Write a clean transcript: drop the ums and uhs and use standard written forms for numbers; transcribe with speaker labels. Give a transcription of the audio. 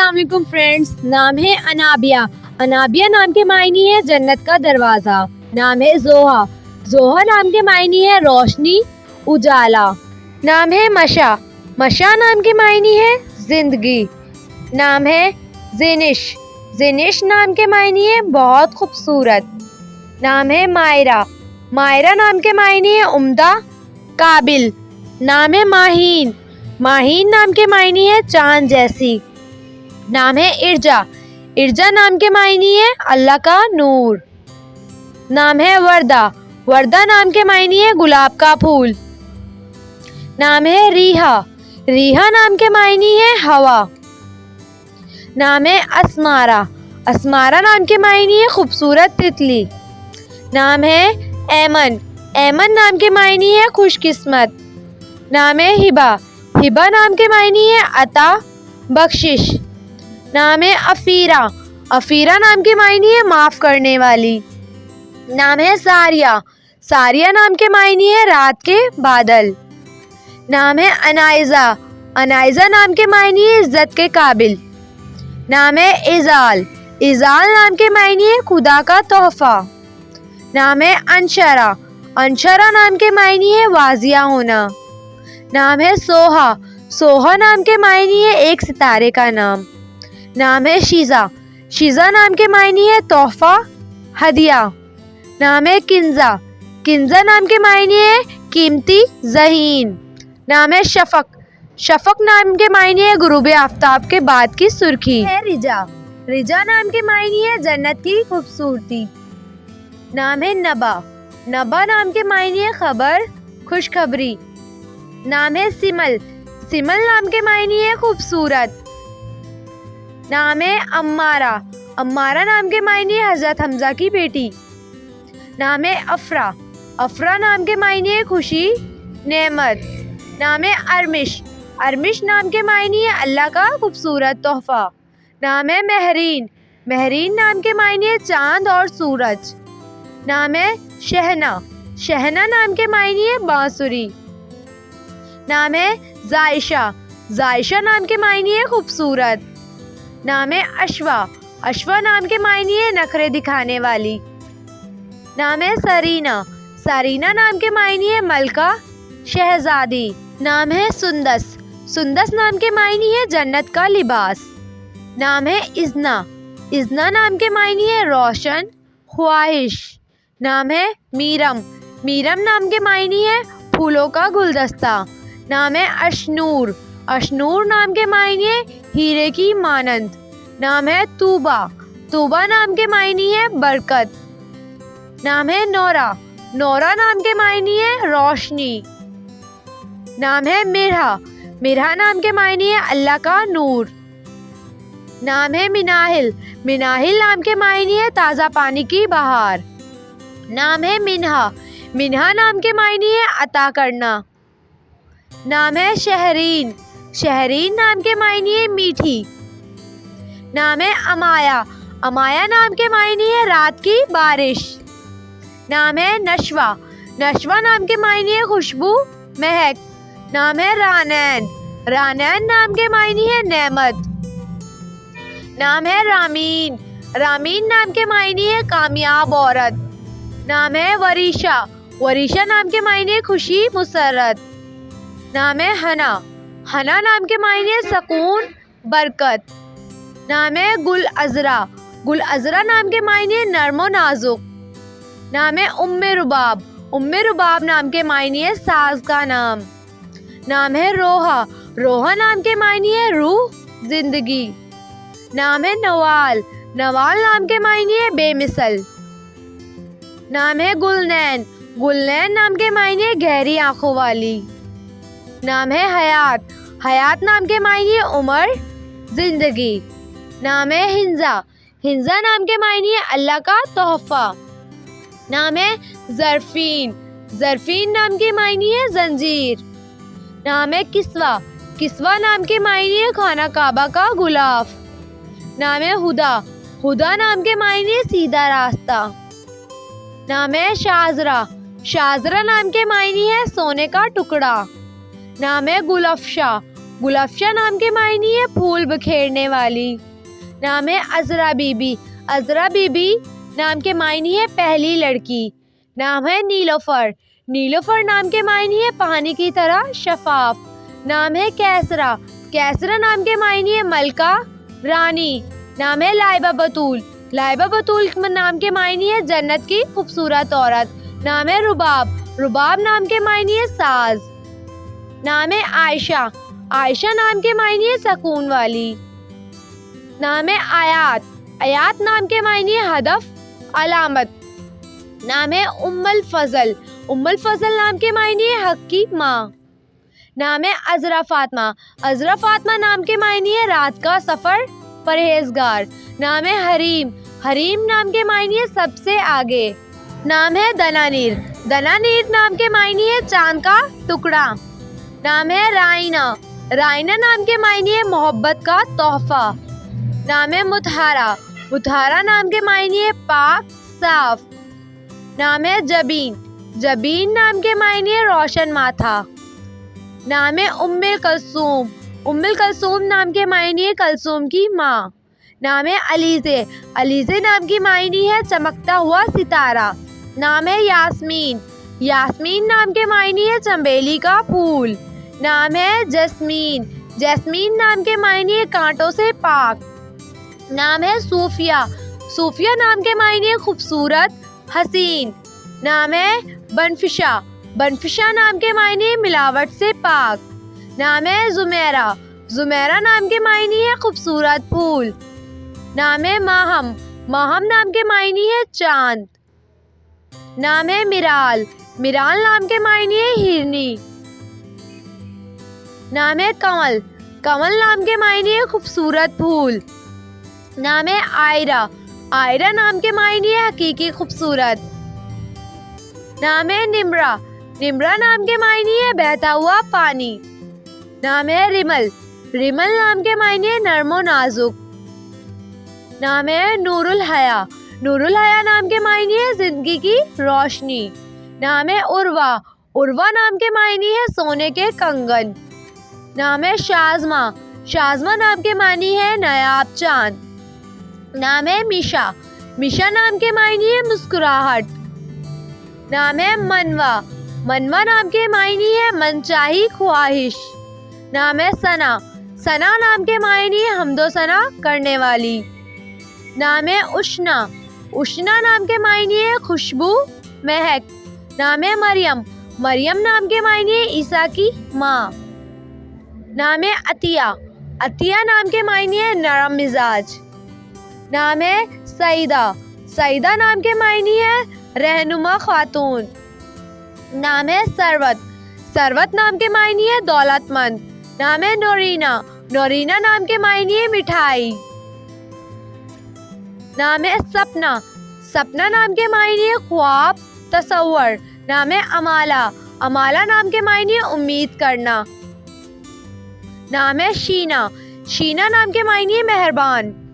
Speaker 1: अस्सलाम वालेकुम फ्रेंड्स। नाम है अनाबिया। अनाबिया नाम के मायने है जन्नत का दरवाज़ा। नाम है जोहा। जोहा नाम के मायने है रोशनी, उजाला। नाम है मशा। मशा नाम के मायने है जिंदगी। नाम है ज़ेनिश। ज़ेनिश नाम के मायने है बहुत खूबसूरत। नाम है मायरा। मायरा नाम के मायने है उम्दा, काबिल। नाम है माहीन। माहीन नाम के मायने है चांद जैसी। नाम है इर्जा। इर्जा नाम के मायने है अल्लाह का नूर। नाम है वर्दा। वर्दा नाम के मायने है गुलाब का फूल। नाम है रीहा। रीहा नाम के मायने है हवा। नाम है अस्मारा। अस्मारा नाम के मायने है खूबसूरत तितली। नाम है ऐमन। ऐमन नाम के मायने है खुशकिस्मत। नाम है हिबा। हिबा नाम के मायने है अता, बख्शिश। नाम है अफीरा। अफीरा नाम के मायने है माफ़ करने वाली। नाम है सारिया। सारिया नाम के मायने है रात के बादल। नाम है अनाइज़ा। अनाइज़ा नाम के मायने है इज़्ज़त के काबिल। नाम है इज़ाल। इज़ाल नाम के मायने है खुदा का तोहफ़ा। नाम है अंशरा। अंशरा नाम के मायने है वाजिया होना। नाम है सोहा। सोहा नाम के मायने है एक सितारे का नाम। नाम है शीज़ा। शीज़ा नाम के मायने है तोहफ़ा, हदिया। नाम है किंज़ा। किंज़ा नाम के मायने है कीमती, ज़हीन। नाम है शफ़क़। शफ़क़ नाम के मायने है गुरूब आफ़ताब के बाद की सुर्खी। है रिजा। रिजा नाम के मायने है जन्नत की खूबसूरती। नाम है नबा। नबा नाम के मायने है खबर, खुशखबरी। नाम है सिमल। सिमल नाम के मायने है खूबसूरत। नाम है अम्मारा। अम्मारा नाम के मायने है हज़रत हमज़ा की बेटी। नाम है अफ़रा। अफ़रा नाम के मायने है खुशी, नेमत। नाम है अरमिश। अरमिश नाम के मायने है अल्लाह का खूबसूरत तोहफ़ा। नाम है महरीन। महरीन नाम के मायने है चांद और सूरज। नाम है शहना। शहना नाम के मायने है बांसुरी। नाम है जायशा। जायशा नाम के मायने है खूबसूरत। नाम है अशवा। अशवा नाम के मायने है नखरे दिखाने वाली। नाम है सरीना। सरीना नाम के मायने है मलका, शहजादी। नाम है सुंदस। सुंदस नाम के मायने है जन्नत का लिबास। नाम है इज़ना। इज़ना नाम के मायने है रोशन, ख्वाहिश। नाम है मीरम। मीरम नाम के मायने है फूलों का गुलदस्ता। नाम है अशनूर। अशनूर नाम के मायने है हीरे की मानंद। नाम है तूबा। तूबा नाम के मायने है बरकत। नाम है नौरा। नौरा नाम के मायने है रोशनी। नाम है मिरहा। मिरहा नाम के मायने है अल्लाह का नूर। नाम है मिनाहिल। मिनाहिल नाम के मायने है ताज़ा पानी की बहार। नाम है मिन्हा। मिन्हा नाम के मायने है अता करना। नाम है शहरीन। शहरीन नाम के मायने है मीठी। नाम है अमाया। अमाया नाम के मायने है रात की बारिश। नाम है नशवा। नशवा नाम के मायने है खुशबू, महक। नाम है रानैन। रानैन नाम के मायने है नेमत। नाम है रामीन। रामीन नाम के मायने है कामयाब औरत। नाम है वरीशा। वरीशा नाम के मायने है खुशी, मुसर्रत। नाम है हना। हना नाम के मायने है सकून, बरकत। नाम है गुल अज़रा। गुल अज़रा नाम के मायने है नर्म और नाजुक। नाम है उम्मे रुबाब। उम्मे रुबाब नाम के मायने है साज का नाम। नाम है रोहा। रोहा नाम के मायने है रूह, जिंदगी। नाम है नवाल। नवाल नाम के मायने है बेमिसल। नाम है गुलनैन। गुलनैन नाम के मायने है गहरी आंखों वाली। नाम है हयात। हयात नाम के मायने है उम्र, जिंदगी। नाम है हिंजा। हिंजा नाम के मायने है अल्लाह का तोहफ़ा। नाम है ज़रफ़ीन। ज़रफ़ीन नाम के मायने है जंजीर। नाम है किस्वा। किस्वा नाम के मायने है खाना काबा का गुलाफ। नाम है हुदा। हुदा नाम के मायने है सीधा रास्ता। नाम है शाज़रा। शाज़रा नाम के मायने है सोने का टुकड़ा। नाम है गुलअफ़शा। गुलफशा नाम के मायने है फूल बिखेरने वाली। नाम है अजरा बीबी। अजरा बीबी नाम के मायने है पहली लड़की। नाम है नीलोफर। नीलोफर नाम के मायने है पानी की तरह शफाफ। नाम है कैसरा। कैसरा नाम के मायने है मलका, रानी। नाम है लाइबा बतूल। लाइबा बतूल नाम के मायने है जन्नत की खूबसूरत औरत। नाम है रुबाब। रुबाब नाम के मायने है साज। नाम है आयशा। आयशा नाम के मायने है सुकून वाली। नाम है आयात। आयात नाम के मायने है हदफ, अलामत। नाम है उम्मुल फजल। उम्मुल फजल नाम के मायने है हक की माँ। नाम है अजरा फातिमा। अजरा फातिमा नाम के मायने है रात का सफर, परहेजगार। नाम है हरीम। हरीम नाम के मायने है सबसे आगे। नाम है दनानीर। दनानीर नाम के मायने है चांद का टुकड़ा। नाम है राइना। राइना नाम के मायने है मोहब्बत का तोहफा। नाम है मुतहारा। मुतहारा नाम के मायने है पाक, साफ। नाम है जबीन। जबीन नाम के मायने है रोशन माथा। नाम है उम्मुल कलसूम। उम्मुल कलसूम नाम के मायने है कलसूम की माँ। नाम है अलीज़े। अलीज़े नाम की मायने है चमकता हुआ सितारा। नाम है यास्मीन। यास्मीन नाम के मायने है चंबेली का फूल। नाम है जैस्मीन। जैस्मीन नाम के मायने है कांटों से पाक। नाम है सूफिया। सूफिया नाम के मायने है खूबसूरत, हसीन। नाम है बनफिशा। बनफिशा नाम के मायने है मिलावट से पाक। नाम है जुमेरा। जुमेरा नाम के मायने है खूबसूरत फूल। नाम है माहम। माहम नाम के मायने है चांद। नाम है मिराल। मिराल नाम के मायने है हिरनी। नाम है कमल। कमल नाम के मायने है खूबसूरत फूल। नाम है आयरा। आयरा नाम के मायने है हकीकी खूबसूरत। नाम है निम्रा। निम्रा नाम के मायने है बहता हुआ पानी। नाम है रिमल। रिमल नाम के मायने है नर्मो नाजुक। नाम है नूरुल हया। नूरुल हया नाम के मायने है जिंदगी की रोशनी। नाम है उर्वा। उर्वा नाम के मायने है सोने के कंगन। नाम है शाज़मा। शाज़मा नाम के मायने है नायाब चांद। नाम है मिशा। मिशा नाम के मायने है मुस्कुराहट। नाम है मनवा। मनवा नाम के मायने है मनचाही ख्वाहिश। नाम है सना। सना नाम के मायने है हमदो सना करने वाली। नाम है उष्णा। उष्णा नाम के मायने है खुशबू, महक। नाम है मरियम। मरियम नाम के मायने है ईसा की माँ। नाम है अतिया। अतिया नाम के मायने है नरम मिजाज। नाम है सईदा। सईदा नाम के मायने है रहनुमा खातून। नाम है सरवत। सरवत नाम के मायने है दौलतमंद। नाम है नोरीना। नोरीना नाम के मायने है मिठाई। नाम है सपना। सपना नाम के मायने है ख्वाब, तसव्वुर। नाम है अमाला। अमाला नाम के मायने है उम्मीद करना। नाम है शीना। शीना नाम के मायने है मेहरबान।